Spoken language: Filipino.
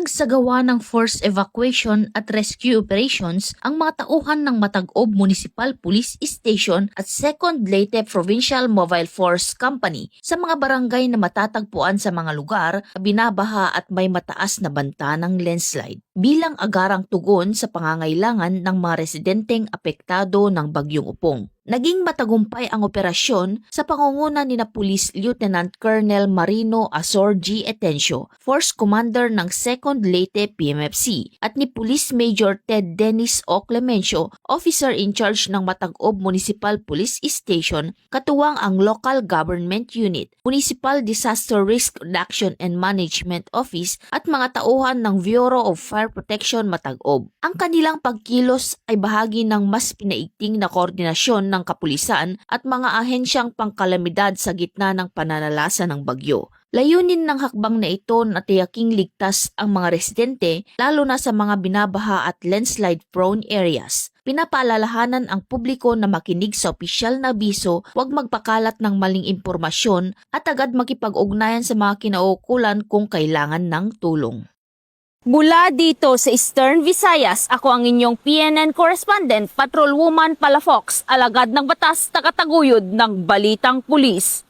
Nagsagawa ng forced evacuation at rescue operations ang mga tauhan ng Matag-Ob Municipal Police Station at 2nd Leyte Provincial Mobile Force Company sa mga barangay na matatagpuan sa mga lugar na binabaha at may mataas na banta ng landslide bilang agarang tugon sa pangangailangan ng mga residenteng apektado ng Bagyong Upong. Naging matagumpay ang operasyon sa pangunguna ni Police Lieutenant Colonel Marino Azor G. Etencio, Force Commander ng 2nd Leyte PMFC, at ni Police Major Ted Dennis O. Clemencio, Officer in Charge ng Matag-Ob Municipal Police Station, katuwang ang Local Government Unit, Municipal Disaster Risk Reduction and Management Office at mga tauhan ng Bureau of Fire Protection Matag-Ob. Ang kanilang pagkilos ay bahagi ng mas pinaigting na koordinasyon ng kapulisan at mga ahensyang pangkalamidad sa gitna ng pananalasa ng bagyo. Layunin ng hakbang na ito na tiyaking ligtas ang mga residente lalo na sa mga binabaha at landslide-prone areas. Pinapaalalahanan ang publiko na makinig sa opisyal na abiso, huwag magpakalat ng maling impormasyon at agad makipag-ugnayan sa mga kinaukulan kung kailangan ng tulong. Mula dito sa Eastern Visayas, ako ang inyong PNN correspondent, Patrolwoman Palafox, alagad ng batas, tagataguyod ng Balitang Pulis.